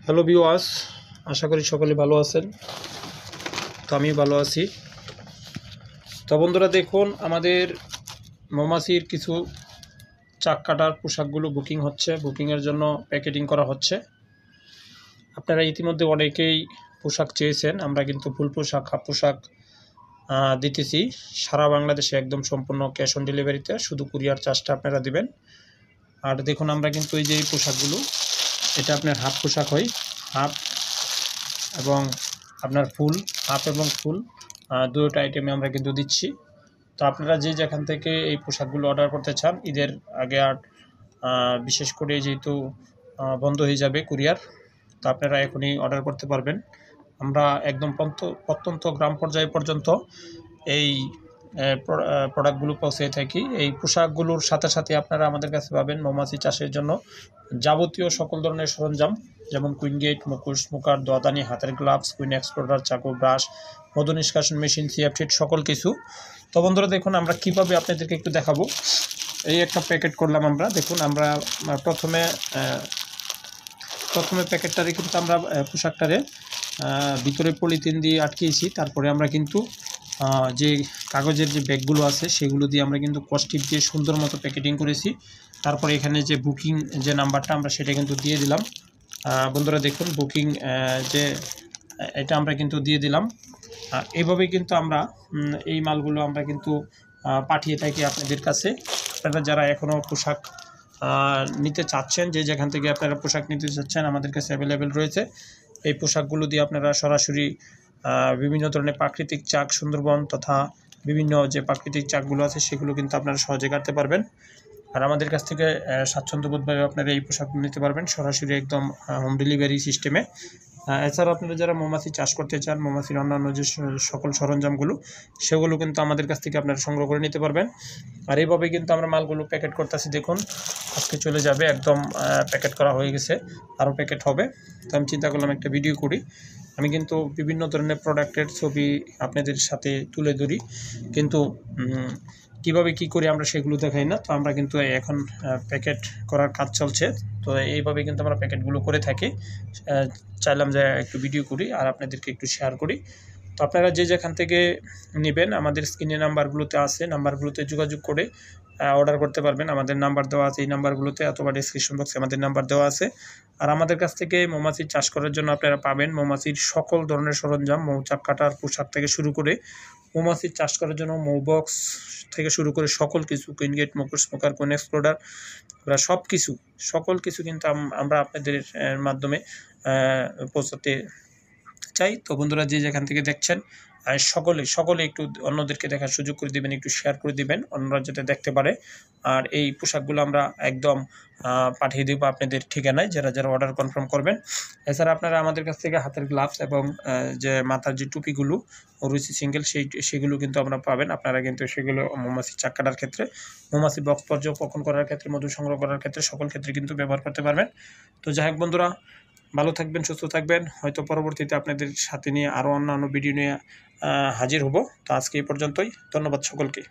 Hello viewers, আশা করি সকলে ভালো আছেন। তো আমি ভালো আছি। তো বন্ধুরা দেখুন, আমাদের মৌমাছির কিছু চাক কাটার পোশাকগুলো বুকিং হচ্ছে, বুকিংয়ের জন্য প্যাকেটিং করা হচ্ছে। আপনারা ইতিমধ্যে অনেকেই পোশাক চেয়েছেন, আমরা কিন্তু ফুল পোশাক, হাফ পোশাক দিতেছি সারা বাংলাদেশে একদম সম্পূর্ণ ক্যাশ অন ডেলিভারিতে, শুধু কুরিয়ার চার্জটা আপনারা দিবেন। আর দেখুন, আমরা কিন্তু এই যে এই পোশাকগুলো, এটা আপনার হাফ পোশাক হয়, হাফ এবং আপনার ফুল, হাফ এবং ফুল দুটো আইটেমে আমরা কিন্তু দিচ্ছি। তো আপনারা যে যেখান থেকে এই পোশাকগুলো অর্ডার করতে চান, ঈদের আগে আর বিশেষ করে যেহেতু বন্ধ হয়ে যাবে কুরিয়ার, তো আপনারা এখনই অর্ডার করতে পারবেন। আমরা একদম প্রত্যন্ত গ্রাম পর্যায় পর্যন্ত এই প্রোডাক্টগুলো পৌঁছে থাকি। এই পোশাকগুলোর সাথে সাথে আপনারা আমাদের কাছে পাবেন মৌমাছি চাষের জন্য যাবতীয় সকল ধরনের সরঞ্জাম, যেমন কুইন গেট, মুখোশ, স্মোকার, দোয়াদানি, হাতের গ্লাভস, কুইন এক্সপ্লোরার, চাকু, ব্রাশ, মধু নিষ্কাশন মেশিন, সিএফটিট, সকল কিছু। তো বন্ধুরা দেখুন, আমরা কীভাবে আপনাদেরকে একটু দেখাবো। এই একটা প্যাকেট করলাম আমরা। দেখুন, আমরা প্রথমে প্যাকেটটারে কিন্তু আমরা পোশাকটারে ভিতরে পলিথিন দিয়ে আটকিয়েছি। তারপরে আমরা কিন্তু যে কাগজের যে ব্যাগগুলো আছে সেগুলো দিয়ে আমরা কিন্তু কস্টিপ দিয়ে সুন্দর মতো প্যাকেটিং করেছি। তারপরে এখানে যে বুকিং যে নাম্বারটা আমরা সেটা কিন্তু দিয়ে দিলাম। বন্ধুরা দেখুন, বুকিং যে এটা আমরা কিন্তু দিয়ে দিলাম। এইভাবেই কিন্তু আমরা এই মালগুলো আমরা কিন্তু পাঠিয়ে থাকি আপনাদের কাছে। আপনারা যারা এখনও পোশাক নিতে চাচ্ছেন, যে যেখান থেকে আপনারা পোশাক নিতে চাচ্ছেন, আমাদের কাছে অ্যাভেলেবেল রয়েছে। এই পোশাকগুলো দিয়ে আপনারা সরাসরি বিভিন্ন ধরনের প্রাকৃতিক চাক, সুন্দরবন তথা বিভিন্ন যে প্রাকৃতিক চাকগুলো আছে সেগুলো কিন্তু আপনারা সহজে কাটতে পারবেন। আর আমাদের কাছ থেকে স্বাচ্ছন্দ্যবোধভাবে আপনারা এই পোশাকগুলো নিতে পারবেন সরাসরি একদম হোম ডেলিভারি সিস্টেমে। এছাড়াও আপনারা যারা মৌমাছি চাষ করতে চান, মৌমাছির অন্যান্য যে সকল সরঞ্জামগুলো সেগুলো কিন্তু আমাদের কাছ থেকে আপনারা সংগ্রহ করে নিতে পারবেন। আর এইভাবে কিন্তু আমরা মালগুলো প্যাকেট করতেছি। দেখুন, আজকে চলে যাবে, একদম প্যাকেট করা হয়ে গেছে, আরও প্যাকেট হবে। তো আমি চিন্তা করলাম একটা ভিডিও করি। আমি কিন্তু বিভিন্ন ধরনের প্রোডাক্টের ছবি আপনাদের সাথে তুলে ধরি, কিন্তু কীভাবে কী করি আমরা সেগুলো দেখাই না। তো আমরা কিন্তু এখন প্যাকেট করার কাজ চলছে। তো এইভাবে কিন্তু আমরা প্যাকেটগুলো করে থাকি। চাইলাম যে একটু ভিডিও করি আর আপনাদেরকে একটু শেয়ার করি। তো আপনারা যে যেখান থেকে নেবেন, আমাদের স্ক্রিনে নাম্বারগুলোতে আছে, নাম্বারগুলোতে যোগাযোগ করে অর্ডার করতে পারবেন। আমাদের নাম্বার দেওয়া আছে এই নাম্বারগুলোতে, অথবা ডেসক্রিপশন বক্সে আমাদের নাম্বার দেওয়া আছে। আর আমাদের কাছ থেকে মৌমাছি চাষ করার জন্য আপনারা পাবেন মৌমাছির সকল ধরনের সরঞ্জাম, মৌচাক কাটার পোশাক থেকে শুরু করে মৌমাছির চাষ করার জন্য মৌ বক্স থেকে শুরু করে সকল কিছু, কুইন গেট, মুখোশ, স্মোকার, কুইন এক্সপ্লোরার, আমরা সকল কিছু কিন্তু আমরা আপনাদের মাধ্যমে পৌঁছাতে চাই। তো বন্ধুরা যে যেখান থেকে দেখছেন, সকলে একটু অন্যদেরকে দেখার সুযোগ করে দিবেন, একটু শেয়ার করে দিবেন, অন্যরা যাতে দেখতে পারে। আর এই পোশাকগুলো আমরা একদম পাঠিয়ে দেবো আপনাদের ঠিকানায়, যারা অর্ডার কনফার্ম করবেন। এছাড়া আপনারা আমাদের কাছ থেকে হাতের গ্লাভস এবং যে মাথার যে টুপিগুলো রয়েছে সিঙ্গেল, সেগুলো কিন্তু আমরা পাবেন। আপনারা কিন্তু সেগুলো মৌমাছি চাক কাটার ক্ষেত্রে, মৌমাছি বক্স পর্যবেক্ষণ করার ক্ষেত্রে, মধু সংগ্রহ করার ক্ষেত্রে, সকল ক্ষেত্রে কিন্তু ব্যবহার করতে পারবেন। তো যাই হোক বন্ধুরা, ভালো থাকবেন, সুস্থ থাকবেন। হয়তো পরবর্তীতে আপনাদের সাথে নিয়ে আরও অন্যান্য ভিডিও নিয়ে হাজির হব। তো আজকে এই পর্যন্তই। ধন্যবাদ সকলকে।